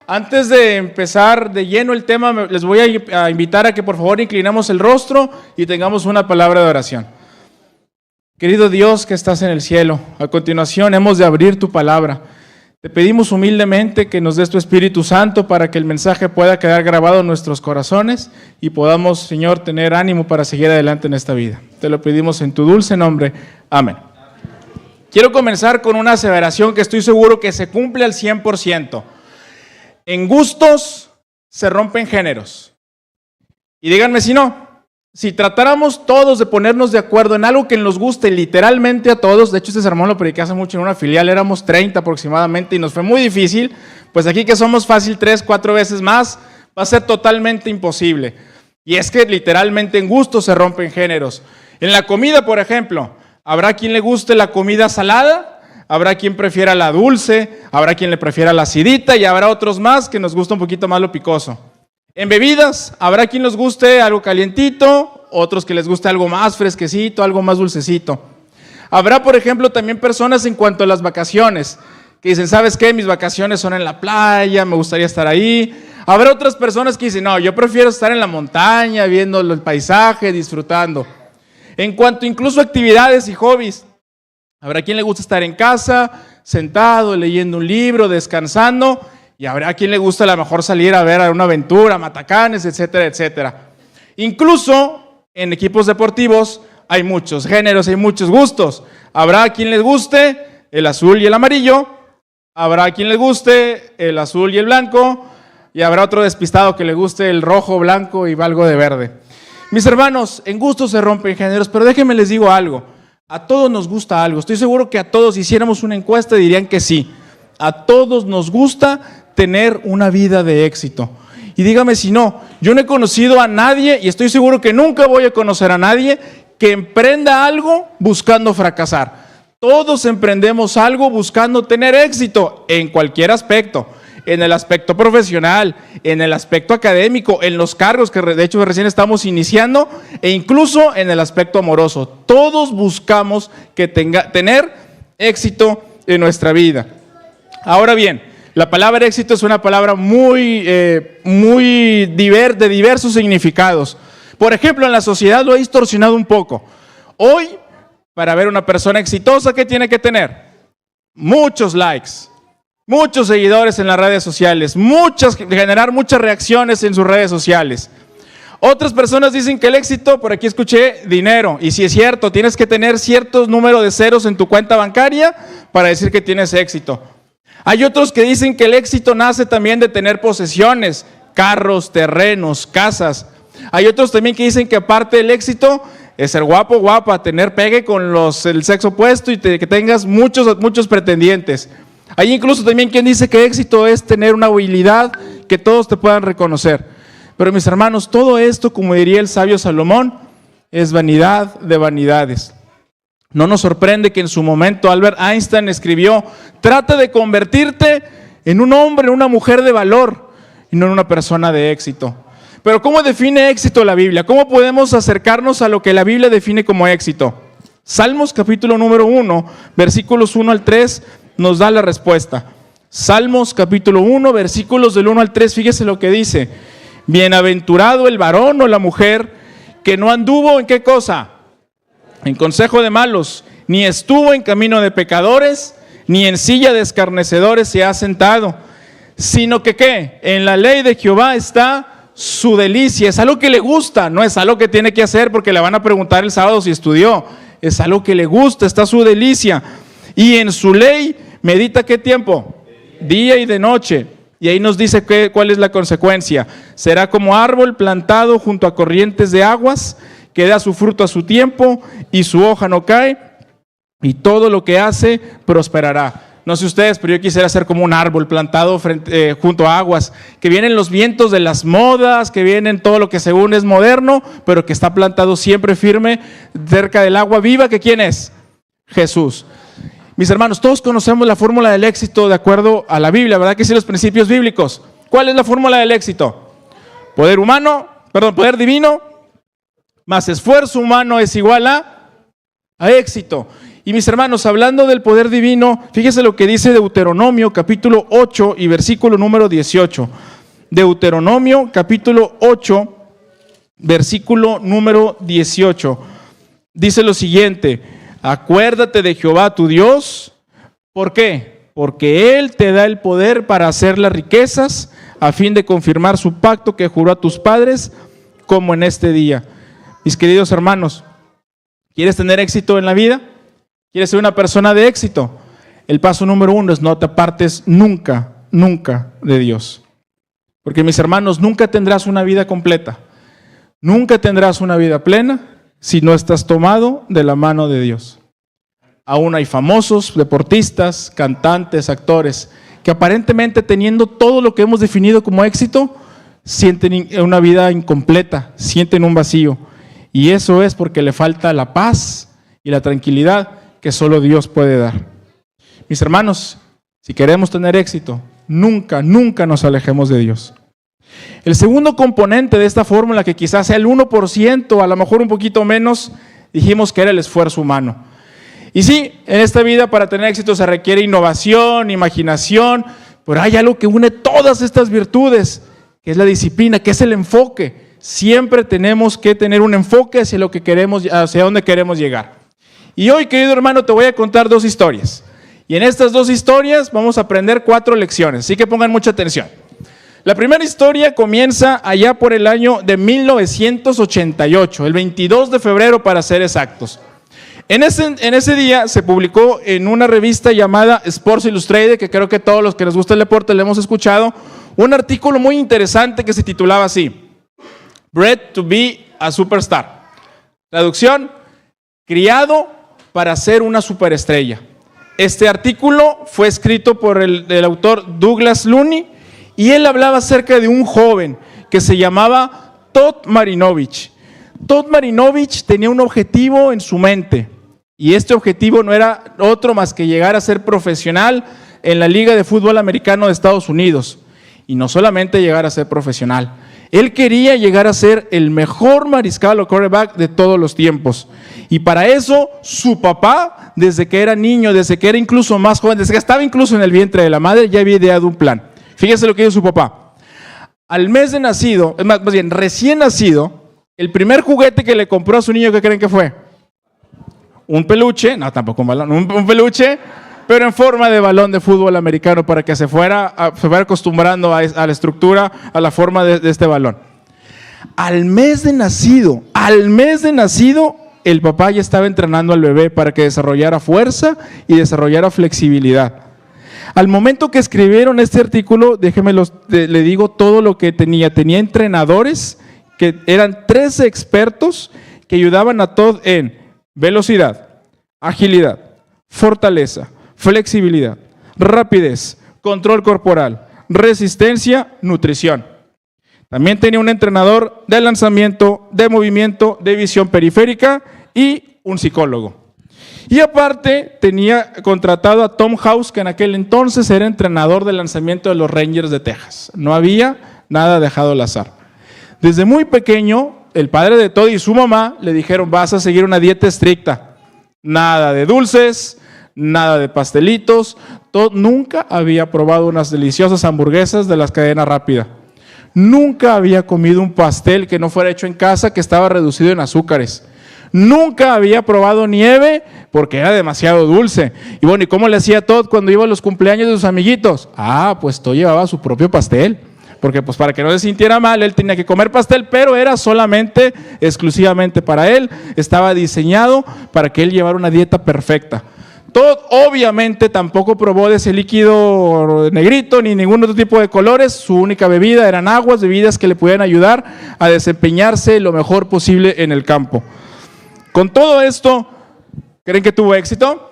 Antes de empezar de lleno el tema, les voy a invitar a que por favor inclinemos el rostro y tengamos una palabra de oración. Querido Dios que estás en el cielo, a continuación hemos de abrir tu palabra. Te pedimos humildemente que nos des tu Espíritu Santo para que el mensaje pueda quedar grabado en nuestros corazones y podamos, Señor, tener ánimo para seguir adelante en esta vida. Te lo pedimos en tu dulce nombre. Amén. Quiero comenzar con una aseveración que estoy seguro que se cumple al 100%. En gustos se rompen géneros. Y díganme si no. Si tratáramos todos de ponernos de acuerdo en algo que nos guste literalmente a todos, de hecho este sermón lo prediqué hace mucho en una filial, éramos 30 aproximadamente y nos fue muy difícil, pues aquí que somos fácil 3, 4 veces más, va a ser totalmente imposible. Y es que literalmente en gustos se rompen géneros. En la comida, por ejemplo, habrá quien le guste la comida salada, habrá quien prefiera la dulce, habrá quien le prefiera la acidita y habrá otros más que nos gusta un poquito más lo picoso. En bebidas, habrá quien les guste algo calientito, otros que les guste algo más fresquecito, algo más dulcecito. Habrá, por ejemplo, también personas en cuanto a las vacaciones, que dicen, ¿sabes qué? Mis vacaciones son en la playa, me gustaría estar ahí. Habrá otras personas que dicen, no, yo prefiero estar en la montaña, viendo el paisaje, disfrutando. En cuanto incluso a actividades y hobbies, habrá quien le gusta estar en casa, sentado, leyendo un libro, descansando, y habrá quien le gusta a lo mejor salir a ver una aventura, matacanes, etcétera, etcétera. Incluso en equipos deportivos hay muchos géneros, hay muchos gustos. Habrá quien les guste el azul y el amarillo, habrá quien les guste el azul y el blanco, y habrá otro despistado que le guste el rojo, blanco y algo de verde. Mis hermanos, en gustos se rompen géneros, pero déjenme les digo algo. A todos nos gusta algo. Estoy seguro que a todos, si hiciéramos una encuesta, dirían que sí. A todos nos gusta tener una vida de éxito. Y dígame si no, yo no he conocido a nadie, y estoy seguro que nunca voy a conocer a nadie, que emprenda algo buscando fracasar. Todos emprendemos algo buscando tener éxito en cualquier aspecto. En el aspecto profesional, en el aspecto académico, en los cargos que de hecho recién estamos iniciando, e incluso en el aspecto amoroso. Todos buscamos tener éxito en nuestra vida. Ahora bien, la palabra éxito es una palabra de diversos significados. Por ejemplo, en la sociedad lo ha distorsionado un poco. Hoy, para ver una persona exitosa, ¿qué tiene que tener? Muchos likes, muchos seguidores en las redes sociales, generar muchas reacciones en sus redes sociales. Otras personas dicen que el éxito, por aquí escuché, dinero. Y si es cierto, tienes que tener cierto número de ceros en tu cuenta bancaria para decir que tienes éxito. Hay otros que dicen que el éxito nace también de tener posesiones, carros, terrenos, casas. Hay otros también que dicen que aparte del éxito es ser guapo, guapa, tener pegue con el sexo opuesto y que tengas muchos pretendientes. Hay incluso también quien dice que éxito es tener una habilidad que todos te puedan reconocer. Pero mis hermanos, todo esto, como diría el sabio Salomón, es vanidad de vanidades. No nos sorprende que en su momento Albert Einstein escribió, trata de convertirte en un hombre, en una mujer de valor y no en una persona de éxito. Pero ¿cómo define éxito la Biblia? ¿Cómo podemos acercarnos a lo que la Biblia define como éxito? Salmos capítulo número 1, versículos 1 al 3 nos da la respuesta. Salmos capítulo 1, versículos del 1 al 3, fíjese lo que dice. Bienaventurado el varón o la mujer que no anduvo en qué cosa, en consejo de malos, ni estuvo en camino de pecadores, ni en silla de escarnecedores se ha sentado, sino que ¿qué? En la ley de Jehová está su delicia. Es algo que le gusta, no es algo que tiene que hacer porque le van a preguntar el sábado si estudió. Es algo que le gusta, está su delicia. Y en su ley medita ¿qué tiempo? Día y de noche. Y ahí nos dice cuál es la consecuencia. Será como árbol plantado junto a corrientes de aguas, que da su fruto a su tiempo y su hoja no cae, y todo lo que hace prosperará. No sé ustedes, pero yo quisiera ser como un árbol plantado junto a aguas, que vienen los vientos de las modas, que vienen todo lo que según es moderno, pero que está plantado siempre firme cerca del agua viva, que ¿quién es? Jesús. Mis hermanos, todos conocemos la fórmula del éxito de acuerdo a la Biblia, ¿verdad que sí? Los principios bíblicos. ¿Cuál es la fórmula del éxito? Poder divino, más esfuerzo humano es igual a éxito. Y mis hermanos, hablando del poder divino, fíjese lo que dice Deuteronomio capítulo 8 y versículo número 18. Deuteronomio capítulo 8, versículo número 18. Dice lo siguiente: acuérdate de Jehová tu Dios. ¿Por qué? Porque Él te da el poder para hacer las riquezas, a fin de confirmar su pacto que juró a tus padres, como en este día. Mis queridos hermanos, ¿quieres tener éxito en la vida? ¿Quieres ser una persona de éxito? El paso número 1 es no te apartes nunca, nunca de Dios. Porque mis hermanos, nunca tendrás una vida completa, nunca tendrás una vida plena si no estás tomado de la mano de Dios. Aún hay famosos, deportistas, cantantes, actores, que aparentemente teniendo todo lo que hemos definido como éxito, sienten una vida incompleta, sienten un vacío. Y eso es porque le falta la paz y la tranquilidad que solo Dios puede dar. Mis hermanos, si queremos tener éxito, nunca, nunca nos alejemos de Dios. El segundo componente de esta fórmula, que quizás sea el 1%, a lo mejor un poquito menos, dijimos que era el esfuerzo humano. Y sí, en esta vida para tener éxito se requiere innovación, imaginación, pero hay algo que une todas estas virtudes, que es la disciplina, que es el enfoque. Siempre tenemos que tener un enfoque hacia lo que queremos, hacia dónde queremos llegar. Y hoy, querido hermano, te voy a contar 2 historias. Y en estas 2 historias vamos a aprender 4 lecciones, así que pongan mucha atención. La primera historia comienza allá por el año de 1988, el 22 de febrero para ser exactos. En ese día se publicó en una revista llamada Sports Illustrated, que creo que todos los que les gusta el deporte le hemos escuchado, un artículo muy interesante que se titulaba así: Bred to be a Superstar. Traducción: criado para ser una superestrella. Este artículo fue escrito por el autor Douglas Looney, y él hablaba acerca de un joven que se llamaba Todd Marinovich. Todd Marinovich tenía un objetivo en su mente, y este objetivo no era otro más que llegar a ser profesional en la Liga de Fútbol Americano de Estados Unidos. Y no solamente llegar a ser profesional, él quería llegar a ser el mejor mariscal o quarterback de todos los tiempos. Y para eso, su papá, desde que era niño, desde que era incluso más joven, desde que estaba incluso en el vientre de la madre, ya había ideado un plan. Fíjese lo que dijo su papá. Al mes de nacido, más bien recién nacido, el primer juguete que le compró a su niño, ¿qué creen que fue? Un peluche, no, tampoco un balón, un peluche, pero en forma de balón de fútbol americano, para que se fuera acostumbrando a la estructura, a la forma de este balón. Al mes de nacido, el papá ya estaba entrenando al bebé para que desarrollara fuerza y desarrollara flexibilidad. Al momento que escribieron este artículo, le digo todo lo que tenía. Tenía entrenadores que eran 13 expertos que ayudaban a Todd en velocidad, agilidad, fortaleza, flexibilidad, rapidez, control corporal, resistencia, nutrición. También tenía un entrenador de lanzamiento, de movimiento, de visión periférica y un psicólogo. Y aparte tenía contratado a Tom House, que en aquel entonces era entrenador de lanzamiento de los Rangers de Texas. No había nada dejado al azar. Desde muy pequeño, el padre de Todd y su mamá le dijeron: vas a seguir una dieta estricta. Nada de dulces, nada de pastelitos. Todd nunca había probado unas deliciosas hamburguesas de las cadenas rápidas. Nunca había comido un pastel que no fuera hecho en casa, que estaba reducido en azúcares. Nunca había probado nieve porque era demasiado dulce. Y bueno, ¿y cómo le hacía Todd cuando iba a los cumpleaños de sus amiguitos? Pues Todd llevaba su propio pastel. Porque pues para que no se sintiera mal, él tenía que comer pastel, pero era solamente, exclusivamente para él. Estaba diseñado para que él llevara una dieta perfecta. Todd obviamente tampoco probó de ese líquido negrito ni ningún otro tipo de colores. Su única bebida eran aguas, bebidas que le pudieran ayudar a desempeñarse lo mejor posible en el campo. Con todo esto, ¿creen que tuvo éxito?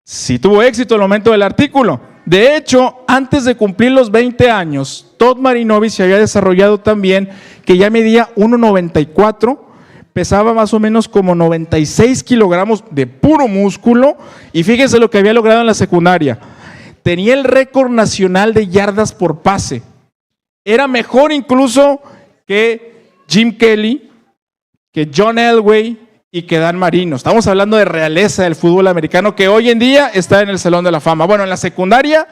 Sí tuvo éxito al momento del artículo. De hecho, antes de cumplir los 20 años, Todd Marinovich se había desarrollado también, que ya medía 1.94, pesaba más o menos como 96 kilogramos de puro músculo, y fíjense lo que había logrado en la secundaria. Tenía el récord nacional de yardas por pase. Era mejor incluso que Jim Kelly, que John Elway y que Dan Marino. Estamos hablando de realeza del fútbol americano que hoy en día está en el Salón de la Fama. Bueno, en la secundaria,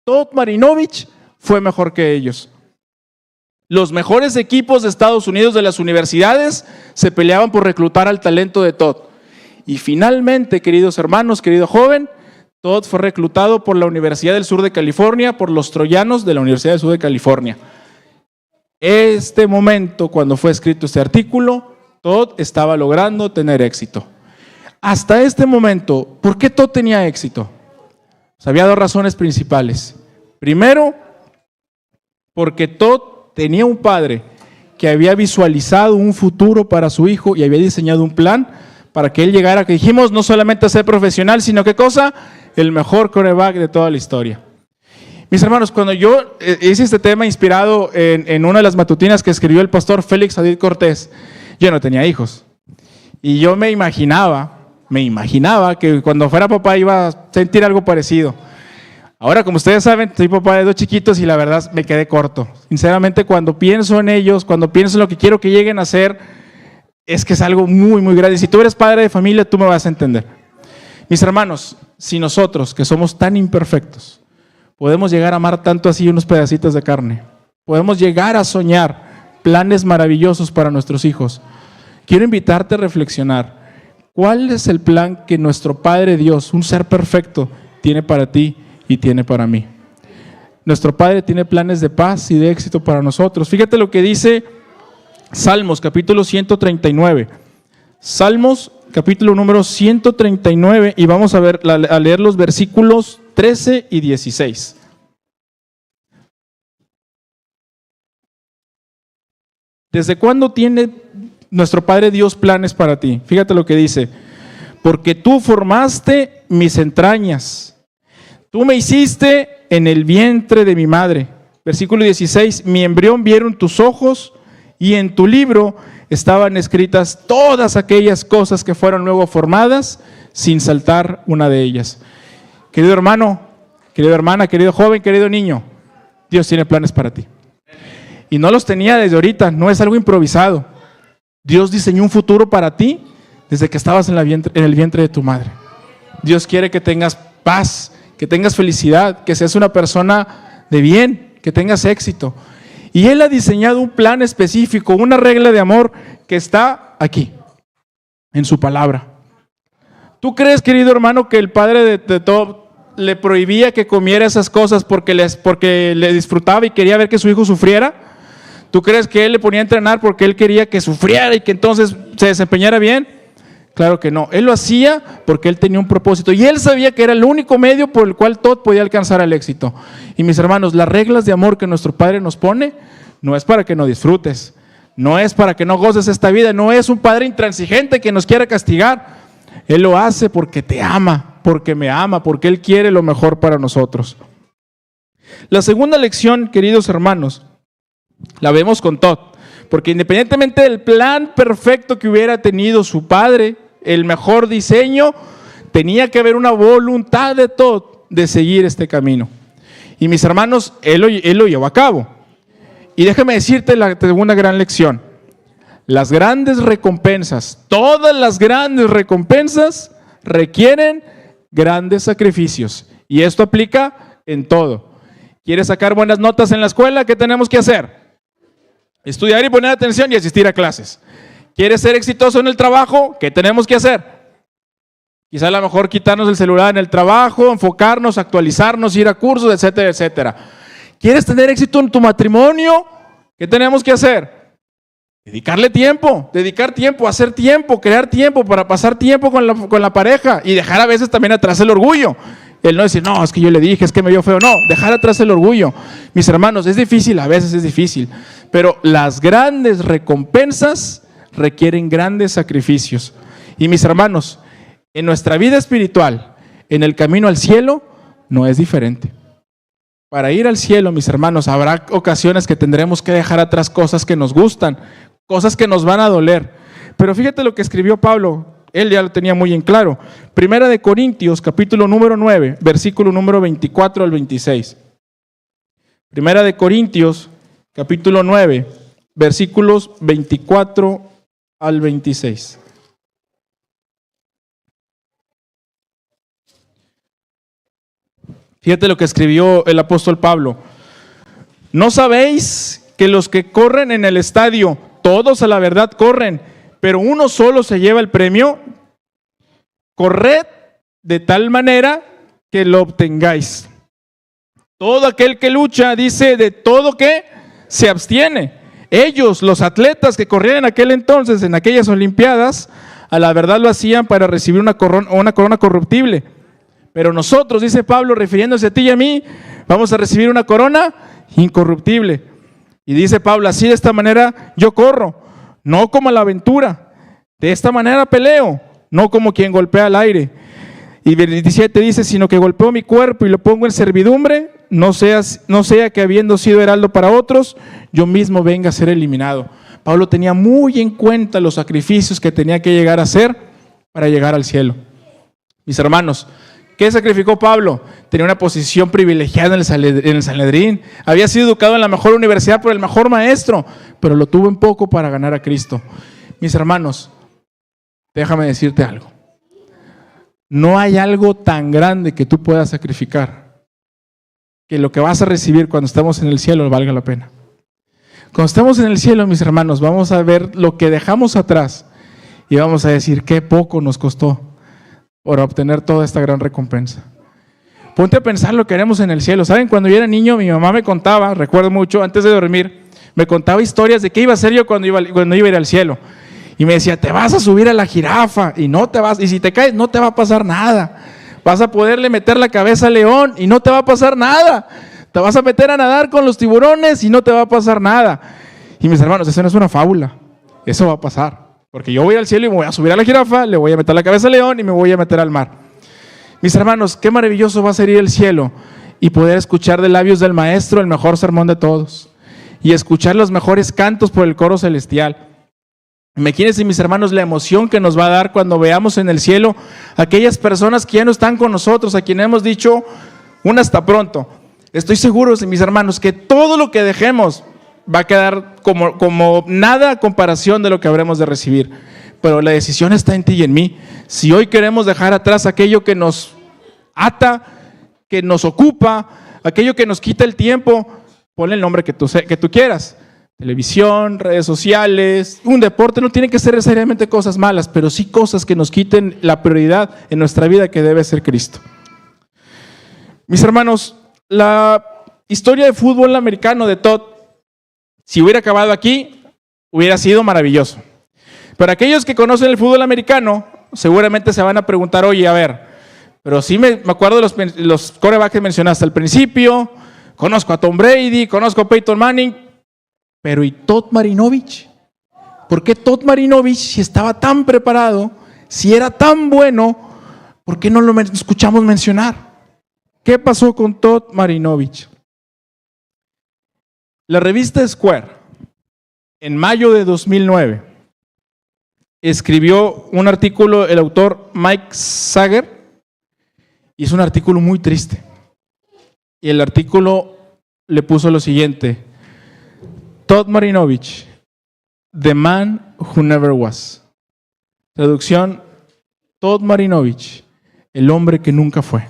Todd Marinovich fue mejor que ellos. Los mejores equipos de Estados Unidos de las universidades se peleaban por reclutar al talento de Todd. Y finalmente, queridos hermanos, querido joven, Todd fue reclutado por la Universidad del Sur de California, por los troyanos de la Universidad del Sur de California. Este momento, cuando fue escrito este artículo, Todd estaba logrando tener éxito. Hasta este momento, ¿por qué Todd tenía éxito? Pues había dos razones principales. Primero, porque Todd tenía un padre que había visualizado un futuro para su hijo y había diseñado un plan para que él llegara, que dijimos, no solamente a ser profesional, sino ¿qué cosa? El mejor quarterback de toda la historia. Mis hermanos, cuando yo hice este tema inspirado en una de las matutinas que escribió el pastor Félix Adid Cortés, yo no tenía hijos. Y yo me imaginaba que cuando fuera papá iba a sentir algo parecido. Ahora, como ustedes saben, soy papá de 2 chiquitos y la verdad me quedé corto. Sinceramente, cuando pienso en ellos, cuando pienso en lo que quiero que lleguen a ser, es que es algo muy, muy grande. Si tú eres padre de familia, tú me vas a entender. Mis hermanos, si nosotros, que somos tan imperfectos, podemos llegar a amar tanto así unos pedacitos de carne, podemos llegar a soñar planes maravillosos para nuestros hijos, quiero invitarte a reflexionar. ¿Cuál es el plan que nuestro Padre Dios, un ser perfecto, tiene para ti y tiene para mí? Nuestro Padre tiene planes de paz y de éxito para nosotros. Fíjate lo que dice Salmos, capítulo 139. Salmos, capítulo número 139, y vamos a leer los versículos 13 y 16. ¿Desde cuándo tiene nuestro Padre Dios planes para ti? Fíjate lo que dice. Porque tú formaste mis entrañas. Tú me hiciste en el vientre de mi madre. Versículo 16. Mi embrión vieron tus ojos y en tu libro estaban escritas todas aquellas cosas que fueron luego formadas sin saltar una de ellas. Querido hermano, querida hermana, querido joven, querido niño, Dios tiene planes para ti. Y no los tenía desde ahorita, no es algo improvisado. Dios diseñó un futuro para ti desde que estabas en el vientre de tu madre. Dios quiere que tengas paz, que tengas felicidad, que seas una persona de bien, que tengas éxito. Y Él ha diseñado un plan específico, una regla de amor que está aquí, en su palabra. ¿Tú crees, querido hermano, que el padre de Todd le prohibía que comiera esas cosas porque le disfrutaba y quería ver que su hijo sufriera? ¿Tú crees que él le ponía a entrenar porque él quería que sufriera y que entonces se desempeñara bien? Claro que no. Él lo hacía porque él tenía un propósito y él sabía que era el único medio por el cual Todd podía alcanzar el éxito. Y mis hermanos, las reglas de amor que nuestro Padre nos pone no es para que no disfrutes, no es para que no goces esta vida, no es un Padre intransigente que nos quiera castigar. Él lo hace porque te ama, porque me ama, porque Él quiere lo mejor para nosotros. La segunda lección, queridos hermanos, la vemos con Todd, porque independientemente del plan perfecto que hubiera tenido su padre, el mejor diseño, tenía que haber una voluntad de Todd de seguir este camino. Y mis hermanos, él lo llevó a cabo. Y déjame decirte la segunda gran lección. Las grandes recompensas, todas las grandes recompensas requieren grandes sacrificios. Y esto aplica en todo. ¿Quieres sacar buenas notas en la escuela? ¿Qué tenemos que hacer? Estudiar y poner atención y asistir a clases. ¿Quieres ser exitoso en el trabajo? ¿Qué tenemos que hacer? Quizá a lo mejor quitarnos el celular en el trabajo, enfocarnos, actualizarnos, ir a cursos, etcétera, etcétera. ¿Quieres tener éxito en tu matrimonio? ¿Qué tenemos que hacer? Dedicar tiempo, hacer tiempo, crear tiempo para pasar tiempo con la pareja y dejar a veces también atrás el orgullo. El no decir, no, es que yo le dije, es que me vio feo. No, dejar atrás el orgullo. Mis hermanos, es difícil, a veces es difícil, pero las grandes recompensas requieren grandes sacrificios. Y mis hermanos, en nuestra vida espiritual, en el camino al cielo, no es diferente. Para ir al cielo, mis hermanos, habrá ocasiones que tendremos que dejar atrás cosas que nos gustan, cosas que nos van a doler. Pero fíjate lo que escribió Pablo, él ya lo tenía muy en claro. Primera de Corintios, capítulo número 9, versículo número 24 al 26. Primera de Corintios, capítulo 9, versículos 24 al 26. Fíjate lo que escribió el apóstol Pablo. ¿No sabéis que los que corren en el estadio, todos a la verdad corren, pero uno solo se lleva el premio? Corred de tal manera que lo obtengáis. Todo aquel que lucha, dice, de todo que se abstiene. Ellos, los atletas que corrían en aquel entonces, en aquellas olimpiadas, a la verdad lo hacían para recibir una corona corruptible. Pero nosotros, dice Pablo, refiriéndose a ti y a mí, vamos a recibir una corona incorruptible. Y dice Pablo, así de esta manera yo corro, no como a la aventura. De esta manera peleo, no como quien golpea al aire. Y 27 dice, sino que golpeo mi cuerpo y lo pongo en servidumbre, no sea que habiendo sido heraldo para otros, yo mismo venga a ser eliminado. Pablo tenía muy en cuenta los sacrificios que tenía que llegar a hacer para llegar al cielo. Mis hermanos, ¿qué sacrificó Pablo? Tenía una posición privilegiada en el Sanedrín. Había sido educado en la mejor universidad por el mejor maestro, pero lo tuvo en poco para ganar a Cristo. Mis hermanos, déjame decirte algo. No hay algo tan grande que tú puedas sacrificar que lo que vas a recibir cuando estemos en el cielo valga la pena. Cuando estemos en el cielo, mis hermanos, vamos a ver lo que dejamos atrás y vamos a decir qué poco nos costó por obtener toda esta gran recompensa. Ponte a pensar lo que haremos en el cielo. ¿Saben? Cuando yo era niño, mi mamá me contaba, recuerdo mucho, antes de dormir, me contaba historias de qué iba a hacer yo cuando iba a ir al cielo. Y me decía, te vas a subir a la jirafa y si te caes no te va a pasar nada. Vas a poderle meter la cabeza al león y no te va a pasar nada. Te vas a meter a nadar con los tiburones y no te va a pasar nada. Y mis hermanos, eso no es una fábula. Eso va a pasar. Porque yo voy al cielo y me voy a subir a la jirafa, le voy a meter la cabeza al león y me voy a meter al mar. Mis hermanos, qué maravilloso va a ser ir al cielo y poder escuchar de labios del maestro el mejor sermón de todos. Y escuchar los mejores cantos por el coro celestial. Imagínense, mis hermanos, la emoción que nos va a dar cuando veamos en el cielo a aquellas personas que ya no están con nosotros, a quienes hemos dicho un hasta pronto. Estoy seguro, mis hermanos, que todo lo que dejemos va a quedar como nada a comparación de lo que habremos de recibir. Pero la decisión está en ti y en mí. Si hoy queremos dejar atrás aquello que nos ata, que nos ocupa, aquello que nos quita el tiempo, ponle el nombre que tú quieras. Televisión, redes sociales, un deporte, no tiene que ser necesariamente cosas malas, pero sí cosas que nos quiten la prioridad en nuestra vida que debe ser Cristo. Mis hermanos, la historia de fútbol americano de Todd, si hubiera acabado aquí, hubiera sido maravilloso. Pero aquellos que conocen el fútbol americano, seguramente se van a preguntar, oye, a ver, pero sí me acuerdo de los quarterbacks que mencionaste al principio, conozco a Tom Brady, conozco a Peyton Manning, pero ¿y Todd Marinovich? ¿Por qué Todd Marinovich, si estaba tan preparado, si era tan bueno, por qué no lo escuchamos mencionar? ¿Qué pasó con Todd Marinovich? La revista Square, en mayo de 2009, escribió un artículo el autor Mike Sager, y es un artículo muy triste. Y el artículo le puso lo siguiente: Todd Marinovich, the man who never was. Traducción: Todd Marinovich, el hombre que nunca fue.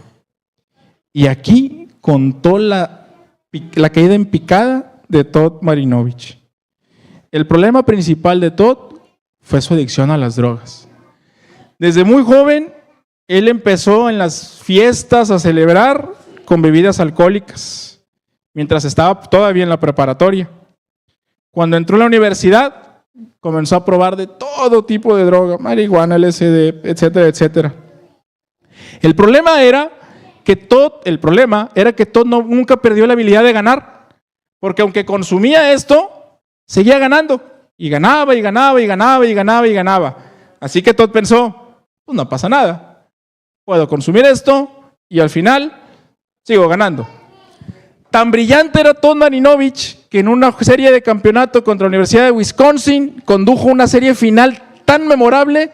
Y aquí contó la caída en picada de Todd Marinovich. El problema principal de Todd fue su adicción a las drogas. Desde muy joven, él empezó en las fiestas a celebrar con bebidas alcohólicas, mientras estaba todavía en la preparatoria. Cuando entró a la universidad, comenzó a probar de todo tipo de droga, marihuana, LSD, etcétera, etcétera. El problema era que Todd nunca perdió la habilidad de ganar, porque aunque consumía esto, seguía ganando, y ganaba, y ganaba, y ganaba, y ganaba, y ganaba. Así que Todd pensó, pues no pasa nada, puedo consumir esto, y al final sigo ganando. Tan brillante era Todd Marinovich que en una serie de campeonato contra la Universidad de Wisconsin condujo una serie final tan memorable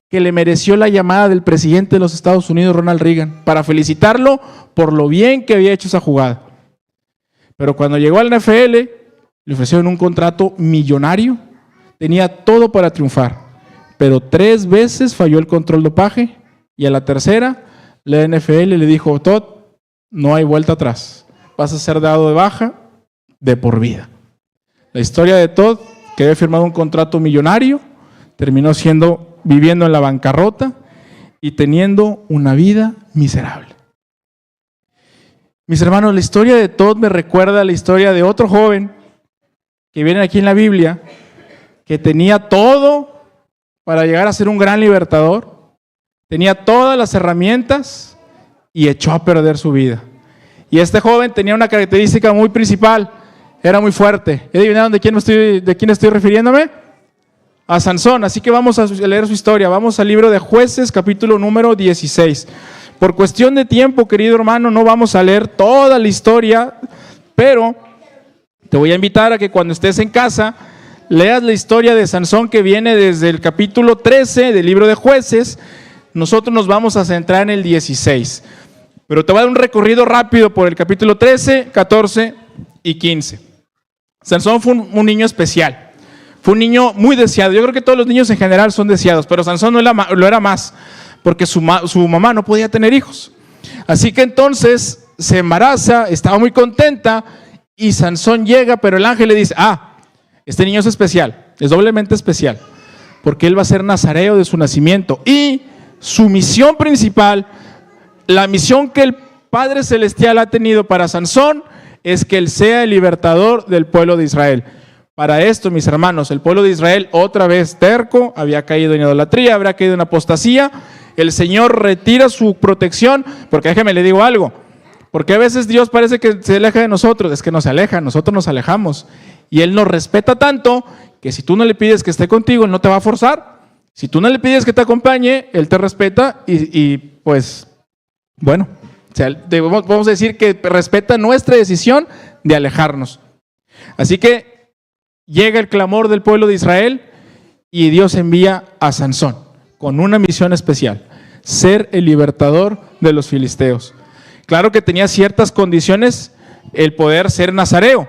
que le mereció la llamada del presidente de los Estados Unidos, Ronald Reagan, para felicitarlo por lo bien que había hecho esa jugada. Pero cuando llegó al NFL, le ofrecieron un contrato millonario, tenía todo para triunfar, pero 3 veces falló el control dopaje y a la tercera, la NFL le dijo, Todd, no hay vuelta atrás. Vas a ser dado de baja de por vida. La historia de Todd, que había firmado un contrato millonario, terminó viviendo en la bancarrota y teniendo una vida miserable. Mis hermanos, la historia de Todd me recuerda a la historia de otro joven que viene aquí en la Biblia, que tenía todo para llegar a ser un gran libertador, tenía todas las herramientas y echó a perder su vida. Y este joven tenía una característica muy principal, era muy fuerte. ¿Adivinaron de quién estoy refiriéndome? A Sansón. Así que vamos a leer su historia. Vamos al libro de Jueces, capítulo número 16. Por cuestión de tiempo, querido hermano, no vamos a leer toda la historia, pero te voy a invitar a que cuando estés en casa leas la historia de Sansón, que viene desde el capítulo 13 del libro de Jueces. Nosotros nos vamos a centrar en el 16. Pero te voy a dar un recorrido rápido por el capítulo 13, 14 y 15. Sansón fue un niño especial. Fue un niño muy deseado. Yo creo que todos los niños en general son deseados, pero Sansón lo era más, porque su mamá no podía tener hijos. Así que entonces se embaraza, estaba muy contenta, y Sansón llega, pero el ángel le dice, este niño es especial, es doblemente especial, porque él va a ser nazareo de su nacimiento. Y su misión principal, la misión que el Padre Celestial ha tenido para Sansón, es que él sea el libertador del pueblo de Israel. Para esto, mis hermanos, el pueblo de Israel, otra vez terco, había caído en idolatría, habría caído en apostasía. El Señor retira su protección, porque déjeme le digo algo, porque a veces Dios parece que se aleja de nosotros. Es que nos aleja, nosotros nos alejamos, y Él nos respeta tanto que si tú no le pides que esté contigo, Él no te va a forzar. Si tú no le pides que te acompañe, Él te respeta y pues, bueno, o sea, vamos a decir que respeta nuestra decisión de alejarnos. Así que llega el clamor del pueblo de Israel y Dios envía a Sansón con una misión especial: ser el libertador de los filisteos. Claro que tenía ciertas condiciones el poder ser nazareo.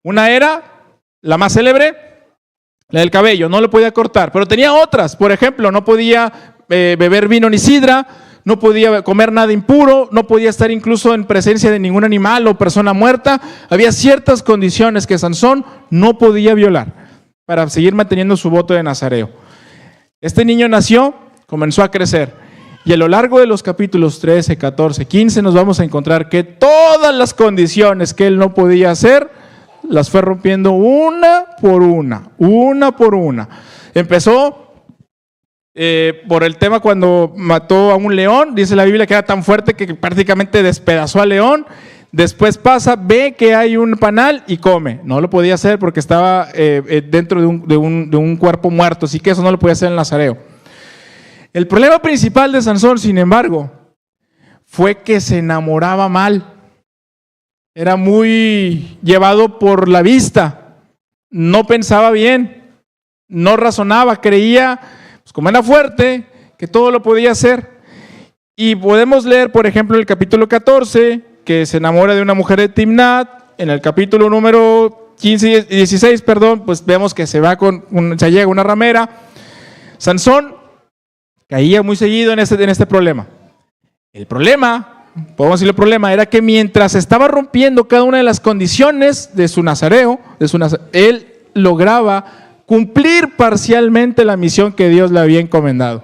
Una era la más célebre, la del cabello, no lo podía cortar, pero tenía otras. Por ejemplo, no podía beber vino ni sidra, no podía comer nada impuro, no podía estar incluso en presencia de ningún animal o persona muerta. Había ciertas condiciones que Sansón no podía violar para seguir manteniendo su voto de nazareo. Este niño nació, comenzó a crecer, y a lo largo de los capítulos 13, 14, 15 nos vamos a encontrar que todas las condiciones que él no podía hacer, las fue rompiendo una por una. Empezó por el tema cuando mató a un león. Dice la Biblia que era tan fuerte que prácticamente despedazó al león. Después pasa, ve que hay un panal y come. No lo podía hacer porque estaba dentro de un cuerpo muerto, así que eso no lo podía hacer el nazareo. El problema principal de Sansón, sin embargo, fue que se enamoraba mal. Era muy llevado por la vista, no pensaba bien, no razonaba, creía, pues como era fuerte, que todo lo podía hacer. Y podemos leer, por ejemplo, en el capítulo 14, que se enamora de una mujer de Timnat. En el capítulo número 15 y 16, pues vemos que se llega una ramera. Sansón caía muy seguido en este problema. El problema, podemos decir el problema, era que mientras estaba rompiendo cada una de las condiciones de su nazareo, él lograba cumplir parcialmente la misión que Dios le había encomendado.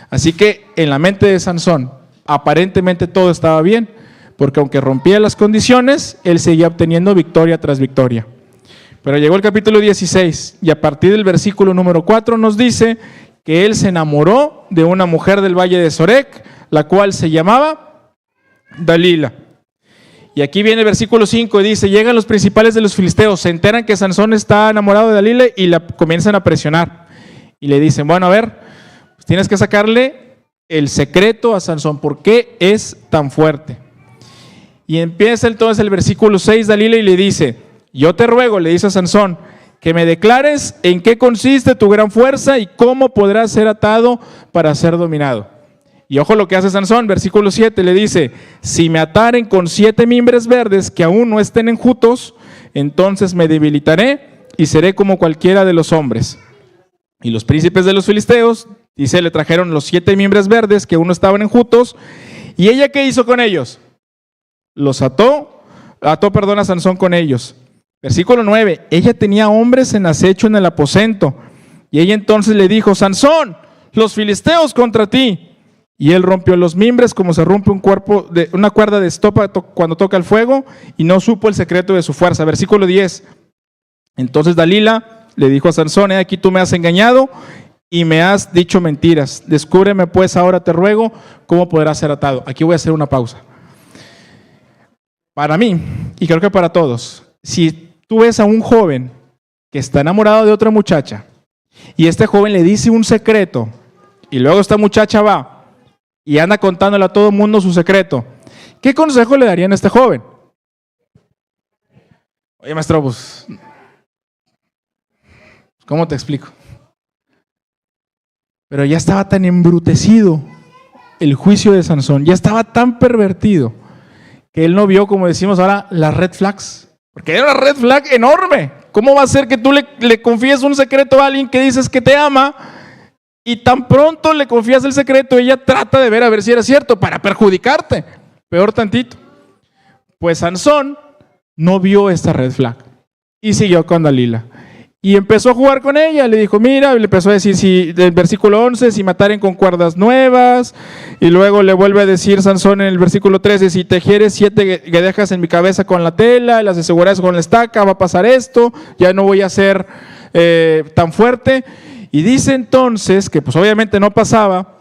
Así que en la mente de Sansón, aparentemente todo estaba bien, porque aunque rompía las condiciones, él seguía obteniendo victoria tras victoria. Pero llegó el capítulo 16, y a partir del versículo número 4 nos dice que él se enamoró de una mujer del valle de Sorek, la cual se llamaba Dalila. Y aquí viene el versículo 5 y dice: llegan los principales de los filisteos, se enteran que Sansón está enamorado de Dalila y la comienzan a presionar. Y le dicen: bueno, a ver, pues tienes que sacarle el secreto a Sansón, ¿por qué es tan fuerte? Y empieza entonces el versículo 6, Dalila, y le dice: yo te ruego, le dice a Sansón, que me declares en qué consiste tu gran fuerza y cómo podrás ser atado para ser dominado. Y ojo lo que hace Sansón, versículo 7, le dice: si me ataren con 7 mimbres verdes que aún no estén enjutos, entonces me debilitaré y seré como cualquiera de los hombres. Y los príncipes de los filisteos, dice, le trajeron los 7 mimbres verdes que aún no estaban enjutos. ¿Y ella qué hizo con ellos? los ató a Sansón con ellos. Versículo 9, ella tenía hombres en acecho en el aposento, y ella entonces le dijo: Sansón, los filisteos contra ti. Y él rompió los mimbres como se rompe una cuerda de estopa cuando toca el fuego, y no supo el secreto de su fuerza. Versículo 10, entonces Dalila le dijo a Sansón: he aquí tú me has engañado y me has dicho mentiras. Descúbreme pues ahora, te ruego, cómo podrás ser atado. Aquí voy a hacer una pausa. Para mí, y creo que para todos, si tú ves a un joven que está enamorado de otra muchacha y este joven le dice un secreto y luego esta muchacha va y anda contándole a todo el mundo su secreto, ¿qué consejo le darían a este joven? Oye, maestro, pues, ¿cómo te explico? Pero ya estaba tan embrutecido el juicio de Sansón, ya estaba tan pervertido, que él no vio, como decimos ahora, las red flags. Porque era una red flag enorme. ¿Cómo va a ser que tú le confíes un secreto a alguien que dices que te ama y tan pronto le confías el secreto, ella trata de ver a ver si era cierto para perjudicarte? Peor tantito. Pues Sansón no vio esta red flag y siguió con Dalila. Y empezó a jugar con ella, le dijo, mira, le empezó a decir, si, del versículo 11, si mataren con cuerdas nuevas, y luego le vuelve a decir Sansón en el versículo 13, si tejieres 7 guedejas en mi cabeza con la tela, y las aseguradas con la estaca, va a pasar esto, ya no voy a ser tan fuerte. Y dice entonces, que pues obviamente no pasaba,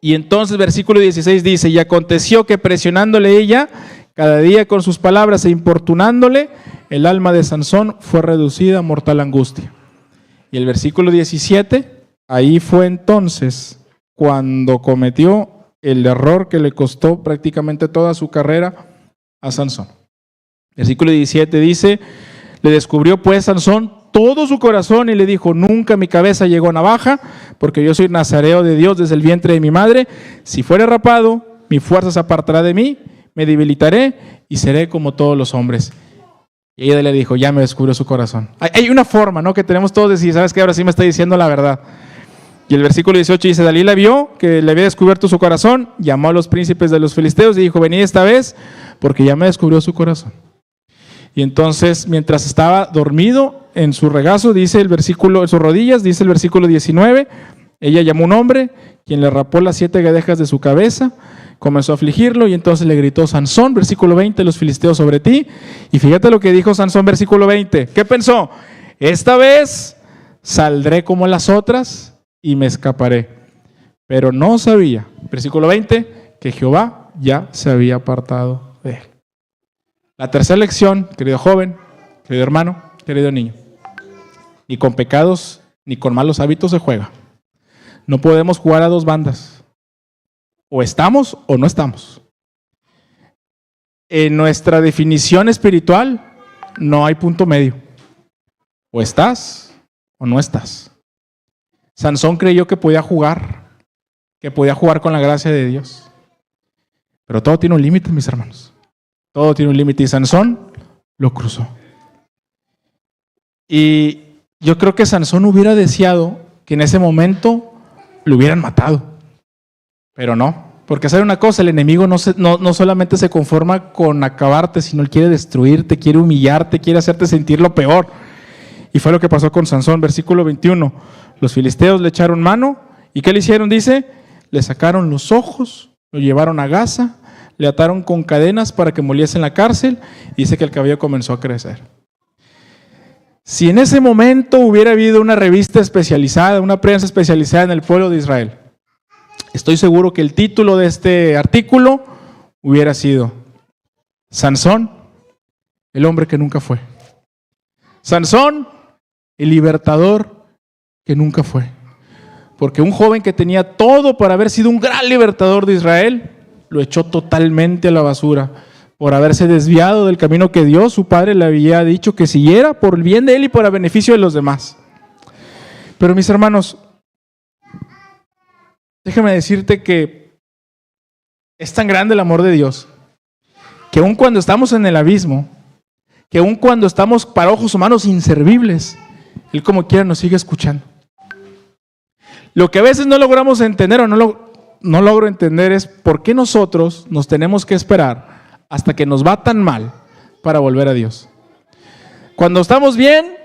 y entonces versículo 16 dice, y aconteció que presionándole ella, cada día con sus palabras e importunándole, el alma de Sansón fue reducida a mortal angustia. Y el versículo 17, ahí fue entonces cuando cometió el error que le costó prácticamente toda su carrera a Sansón. Versículo 17 dice, le descubrió pues Sansón todo su corazón y le dijo, nunca mi cabeza llegó a navaja, porque yo soy nazareo de Dios desde el vientre de mi madre. Si fuere rapado, mi fuerza se apartará de mí, me debilitaré y seré como todos los hombres. Y ella le dijo, ya me descubrió su corazón. Hay una forma, ¿no?, que tenemos todos de decir, ¿sabes qué? Ahora sí me está diciendo la verdad. Y el versículo 18 dice, Dalila vio que le había descubierto su corazón, llamó a los príncipes de los filisteos y dijo, venid esta vez, porque ya me descubrió su corazón. Y entonces, mientras estaba dormido en su regazo, dice el versículo, en sus rodillas, dice el versículo 19, ella llamó a un hombre, quien le rapó las 7 guedejas de su cabeza, comenzó a afligirlo y entonces le gritó, Sansón, versículo 20, los filisteos sobre ti. Y fíjate lo que dijo Sansón, versículo 20. ¿Qué pensó? Esta vez saldré como las otras y me escaparé. Pero no sabía, versículo 20, que Jehová ya se había apartado de él. La tercera lección, querido joven, querido hermano, querido niño, ni con pecados ni con malos hábitos se juega. No podemos jugar a dos bandas. O estamos o no estamos. En nuestra definición espiritual no hay punto medio. O estás o no estás. Sansón creyó que podía jugar con la gracia de Dios. Pero todo tiene un límite, mis hermanos. Todo tiene un límite y Sansón lo cruzó. Y yo creo que Sansón hubiera deseado que en ese momento lo hubieran matado. Pero no, porque sabe una cosa, el enemigo no solamente se conforma con acabarte, sino él quiere destruirte, quiere humillarte, quiere hacerte sentir lo peor. Y fue lo que pasó con Sansón, versículo 21. Los filisteos le echaron mano, ¿y qué le hicieron? Dice, le sacaron los ojos, lo llevaron a Gaza, le ataron con cadenas para que moliese en la cárcel, y dice que el cabello comenzó a crecer. Si en ese momento hubiera habido una revista especializada, una prensa especializada en el pueblo de Israel, estoy seguro que el título de este artículo hubiera sido Sansón, el hombre que nunca fue. Sansón, el libertador que nunca fue. Porque un joven que tenía todo para haber sido un gran libertador de Israel, lo echó totalmente a la basura por haberse desviado del camino que Dios, su padre, le había dicho que siguiera por el bien de él y para beneficio de los demás. Pero mis hermanos, déjame decirte que es tan grande el amor de Dios, que aun cuando estamos en el abismo, que aun cuando estamos para ojos humanos inservibles, Él como quiera nos sigue escuchando. Lo que a veces no logramos entender o no logro entender es por qué nosotros nos tenemos que esperar hasta que nos va tan mal para volver a Dios. Cuando estamos bien,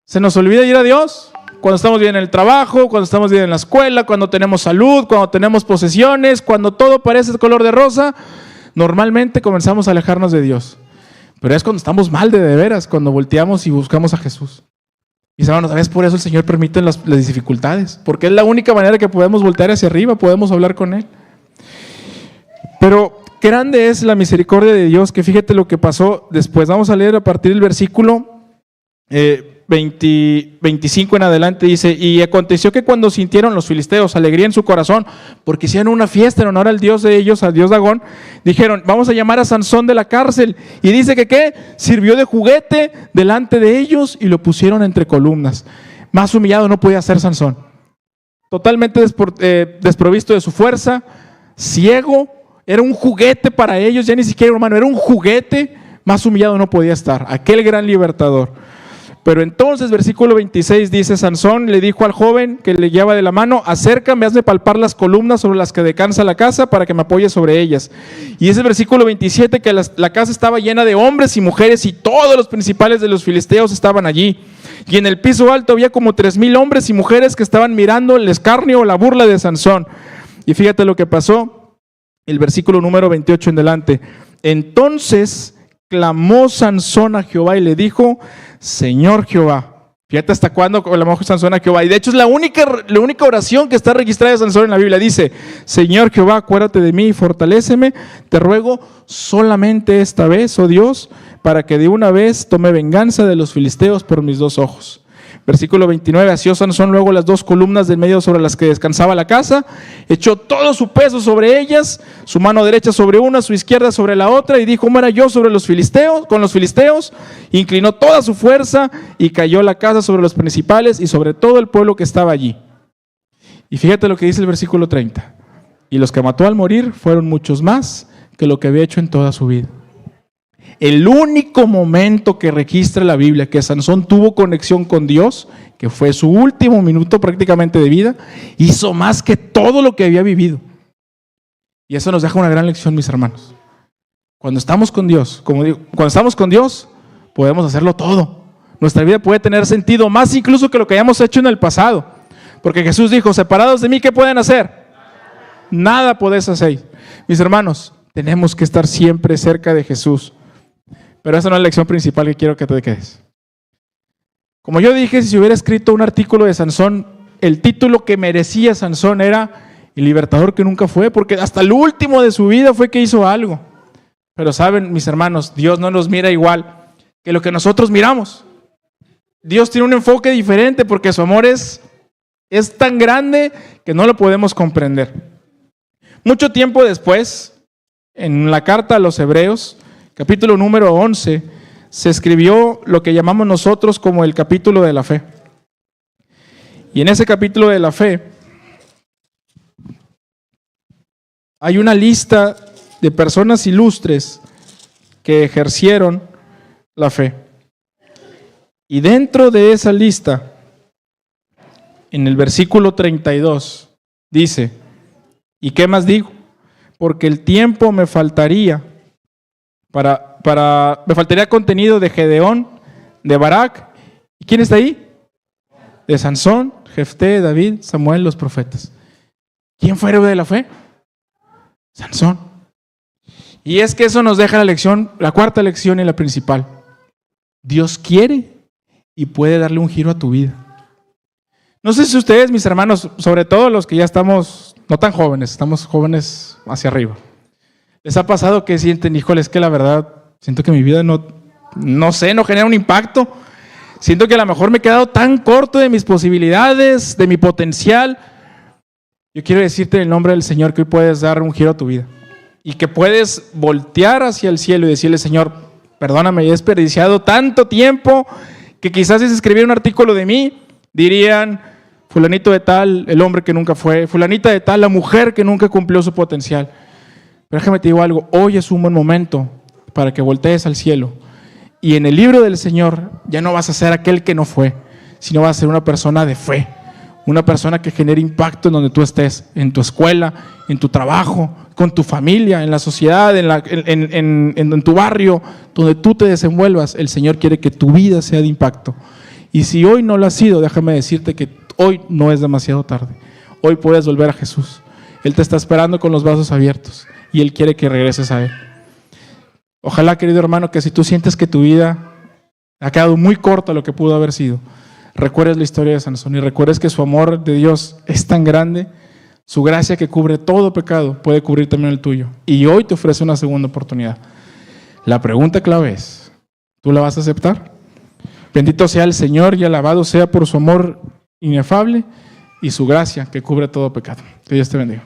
se nos olvida ir a Dios. Cuando estamos bien en el trabajo, cuando estamos bien en la escuela, cuando tenemos salud, cuando tenemos posesiones, cuando todo parece color de rosa, normalmente comenzamos a alejarnos de Dios. Pero es cuando estamos mal de veras, cuando volteamos y buscamos a Jesús. Y hermanos, ¿sabes? Por eso el Señor permite las dificultades, porque es la única manera que podemos voltear hacia arriba, podemos hablar con Él. Pero grande es la misericordia de Dios, que fíjate lo que pasó después. Vamos a leer a partir del versículo 25 en adelante. Dice: y aconteció que cuando sintieron los filisteos alegría en su corazón, porque hicieron una fiesta en honor al Dios de ellos, al Dios Dagón, dijeron: vamos a llamar a Sansón de la cárcel. Y dice que ¿qué? Sirvió de juguete delante de ellos y lo pusieron entre columnas. Más humillado no podía ser Sansón. Totalmente desprovisto de su fuerza, ciego, era un juguete para ellos, ya ni siquiera hermano, era un juguete. Más humillado no podía estar, aquel gran libertador. Pero entonces, versículo 26 dice: Sansón le dijo al joven que le guiaba de la mano: acércame, hazme palpar las columnas sobre las que descansa la casa para que me apoye sobre ellas. Y es el versículo 27 que la casa estaba llena de hombres y mujeres y todos los principales de los filisteos estaban allí. Y en el piso alto había como 3,000 hombres y mujeres que estaban mirando el escarnio o la burla de Sansón. Y fíjate lo que pasó, el versículo número 28 en delante. Entonces clamó Sansón a Jehová y le dijo: Señor Jehová. Fíjate hasta cuándo clamó Sansón a Jehová. Y de hecho es la única oración que está registrada de Sansón en la Biblia. Dice: Señor Jehová, acuérdate de mí y fortaléceme. Te ruego solamente esta vez, oh Dios, para que de una vez tome venganza de los filisteos por mis 2 ojos. Versículo 29, asió Sansón luego las 2 columnas del medio sobre las que descansaba la casa, echó todo su peso sobre ellas, su mano derecha sobre una, su izquierda sobre la otra, y dijo: ¿cómo era yo sobre los filisteos, con los filisteos? Inclinó toda su fuerza y cayó la casa sobre los principales y sobre todo el pueblo que estaba allí. Y fíjate lo que dice el versículo 30. Y los que mató al morir fueron muchos más que lo que había hecho en toda su vida. El único momento que registra la Biblia que Sansón tuvo conexión con Dios, que fue su último minuto prácticamente de vida, hizo más que todo lo que había vivido. Y eso nos deja una gran lección, mis hermanos. Cuando estamos con Dios, como digo, cuando estamos con Dios, podemos hacerlo todo. Nuestra vida puede tener sentido, más incluso que lo que hayamos hecho en el pasado. Porque Jesús dijo: separados de mí, ¿qué pueden hacer? Nada podés hacer. Mis hermanos, tenemos que estar siempre cerca de Jesús. Pero esa no es la lección principal que quiero que te quedes. Como yo dije, si hubiera escrito un artículo de Sansón, el título que merecía Sansón era el libertador que nunca fue, porque hasta el último de su vida fue que hizo algo. Pero saben, mis hermanos, Dios no nos mira igual que lo que nosotros miramos. Dios tiene un enfoque diferente porque su amor es tan grande que no lo podemos comprender. Mucho tiempo después, en la carta a los Hebreos, capítulo número 11, se escribió lo que llamamos nosotros como el capítulo de la fe. Y en ese capítulo de la fe hay una lista de personas ilustres que ejercieron la fe. Y dentro de esa lista, en el versículo 32, dice: ¿y qué más digo? Porque el tiempo me faltaría me faltaría contenido de Gedeón, de Barak. ¿Y quién está ahí? De Sansón, Jefté, David, Samuel, los profetas. ¿Quién fue héroe de la fe? Sansón. Y es que eso nos deja la lección, la cuarta lección y la principal. Dios quiere y puede darle un giro a tu vida. No sé si ustedes, mis hermanos, sobre todo los que ya estamos no tan jóvenes, estamos jóvenes hacia arriba, ¿les ha pasado que sienten: híjole, es que la verdad siento que mi vida no genera un impacto? Siento que a lo mejor me he quedado tan corto de mis posibilidades, de mi potencial. Yo quiero decirte en el nombre del Señor que hoy puedes dar un giro a tu vida y que puedes voltear hacia el cielo y decirle: Señor, perdóname, he desperdiciado tanto tiempo que quizás si se escribiera un artículo de mí, dirían: fulanito de tal, el hombre que nunca fue; fulanita de tal, la mujer que nunca cumplió su potencial. Pero déjame te digo algo, hoy es un buen momento para que voltees al cielo. Y en el libro del Señor ya no vas a ser aquel que no fue, sino vas a ser una persona de fe, una persona que genere impacto en donde tú estés, en tu escuela, en tu trabajo, con tu familia, en la sociedad, en tu barrio, donde tú te desenvuelvas. El Señor quiere que tu vida sea de impacto. Y si hoy no lo ha sido, déjame decirte que hoy no es demasiado tarde. Hoy puedes volver a Jesús. Él te está esperando con los brazos abiertos y Él quiere que regreses a Él. Ojalá, querido hermano, que si tú sientes que tu vida ha quedado muy corta a lo que pudo haber sido, recuerdes la historia de Sansón y recuerdes que su amor de Dios es tan grande, su gracia que cubre todo pecado puede cubrir también el tuyo. Y hoy te ofrece una segunda oportunidad. La pregunta clave es, ¿tú la vas a aceptar? Bendito sea el Señor y alabado sea por su amor inefable y su gracia que cubre todo pecado. Que Dios te bendiga.